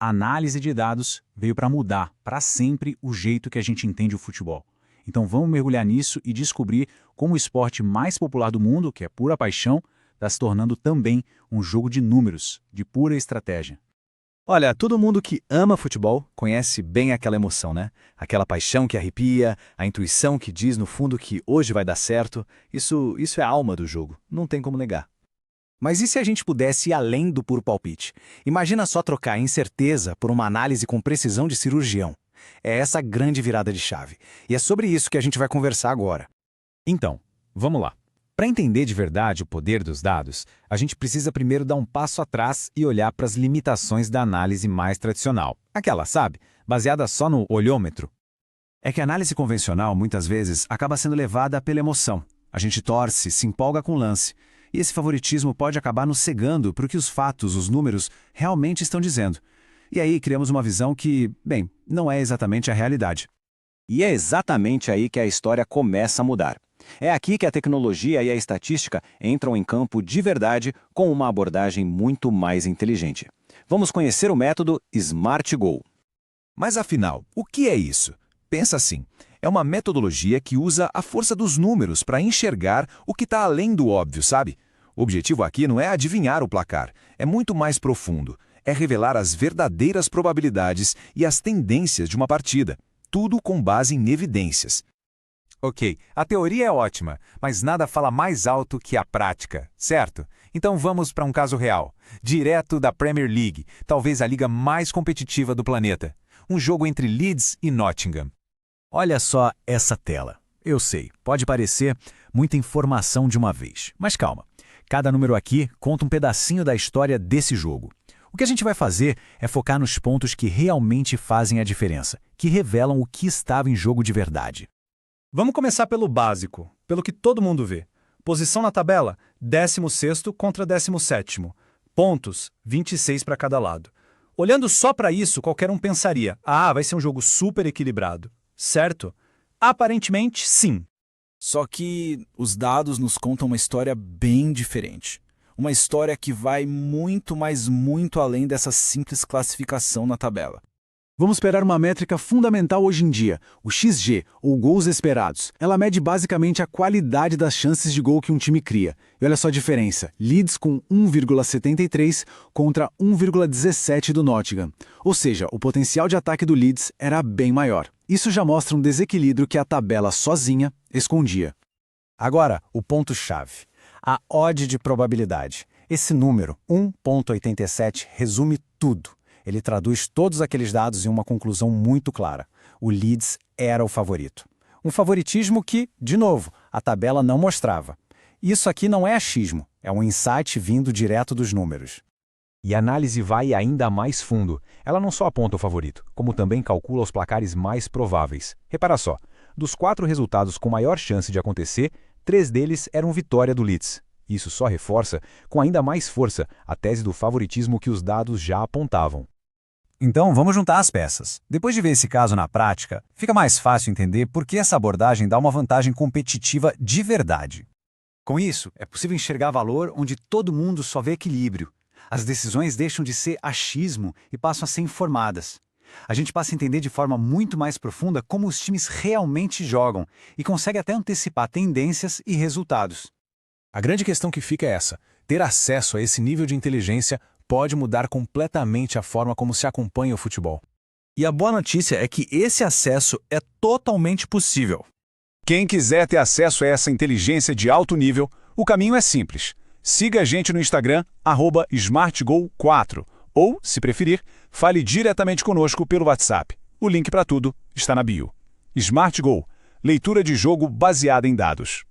A análise de dados veio para mudar para sempre o jeito que a gente entende o futebol. Então vamos mergulhar nisso e descobrir como o esporte mais popular do mundo, que é pura paixão, está se tornando também um jogo de números, de pura estratégia. Olha, todo mundo que ama futebol conhece bem aquela emoção, né? Aquela paixão que arrepia, a intuição que diz no fundo que hoje vai dar certo. Isso é a alma do jogo, não tem como negar. Mas e se a gente pudesse ir além do puro palpite? Imagina só trocar a incerteza por uma análise com precisão de cirurgião. É essa grande virada de chave. E é sobre isso que a gente vai conversar agora. Então, vamos lá. Para entender de verdade o poder dos dados, a gente precisa primeiro dar um passo atrás e olhar para as limitações da análise mais tradicional. Aquela, sabe? Baseada só no olhômetro. É que a análise convencional, muitas vezes, acaba sendo levada pela emoção. A gente torce, se empolga com o lance. E esse favoritismo pode acabar nos cegando para o que os fatos, os números, realmente estão dizendo. E aí criamos uma visão que, bem, não é exatamente a realidade. E é exatamente aí que a história começa a mudar. É aqui que a tecnologia e a estatística entram em campo de verdade com uma abordagem muito mais inteligente. Vamos conhecer o método Smart Goal. Mas afinal, o que é isso? Pensa assim, é uma metodologia que usa a força dos números para enxergar o que está além do óbvio, sabe? O objetivo aqui não é adivinhar o placar, é muito mais profundo. É revelar as verdadeiras probabilidades e as tendências de uma partida, tudo com base em evidências. Ok, a teoria é ótima, mas nada fala mais alto que a prática, certo? Então vamos para um caso real, direto da Premier League, talvez a liga mais competitiva do planeta. Um jogo entre Leeds e Nottingham. Olha só essa tela. Eu sei, pode parecer muita informação de uma vez, mas calma. Cada número aqui conta um pedacinho da história desse jogo. O que a gente vai fazer é focar nos pontos que realmente fazem a diferença, que revelam o que estava em jogo de verdade. Vamos começar pelo básico, pelo que todo mundo vê. Posição na tabela, 16º contra 17º. Pontos, 26 para cada lado. Olhando só para isso, qualquer um pensaria, vai ser um jogo super equilibrado. Certo? Aparentemente, sim. Só que os dados nos contam uma história bem diferente. Uma história que vai muito, mas muito além dessa simples classificação na tabela. Vamos esperar uma métrica fundamental hoje em dia, o XG, ou gols esperados. Ela mede basicamente a qualidade das chances de gol que um time cria. E olha só a diferença, Leeds com 1,73 contra 1,17 do Nottingham. Ou seja, o potencial de ataque do Leeds era bem maior. Isso já mostra um desequilíbrio que a tabela sozinha escondia. Agora, o ponto-chave. A odd de probabilidade. Esse número, 1,87, resume tudo. Ele traduz todos aqueles dados em uma conclusão muito clara. O Leeds era o favorito. Um favoritismo que, de novo, a tabela não mostrava. Isso aqui não é achismo, é um insight vindo direto dos números. E a análise vai ainda mais fundo. Ela não só aponta o favorito, como também calcula os placares mais prováveis. Repara só, dos 4 resultados com maior chance de acontecer, 3 deles eram vitória do Leeds. Isso só reforça, com ainda mais força, a tese do favoritismo que os dados já apontavam. Então, vamos juntar as peças. Depois de ver esse caso na prática, fica mais fácil entender por que essa abordagem dá uma vantagem competitiva de verdade. Com isso, é possível enxergar valor onde todo mundo só vê equilíbrio. As decisões deixam de ser achismo e passam a ser informadas. A gente passa a entender de forma muito mais profunda como os times realmente jogam e consegue até antecipar tendências e resultados. A grande questão que fica é essa: ter acesso a esse nível de inteligência pode mudar completamente a forma como se acompanha o futebol. E a boa notícia é que esse acesso é totalmente possível. Quem quiser ter acesso a essa inteligência de alto nível, o caminho é simples. Siga a gente no Instagram, @SmartGoal4. Ou, se preferir, fale diretamente conosco pelo WhatsApp. O link para tudo está na bio. Smart Goal, leitura de jogo baseada em dados.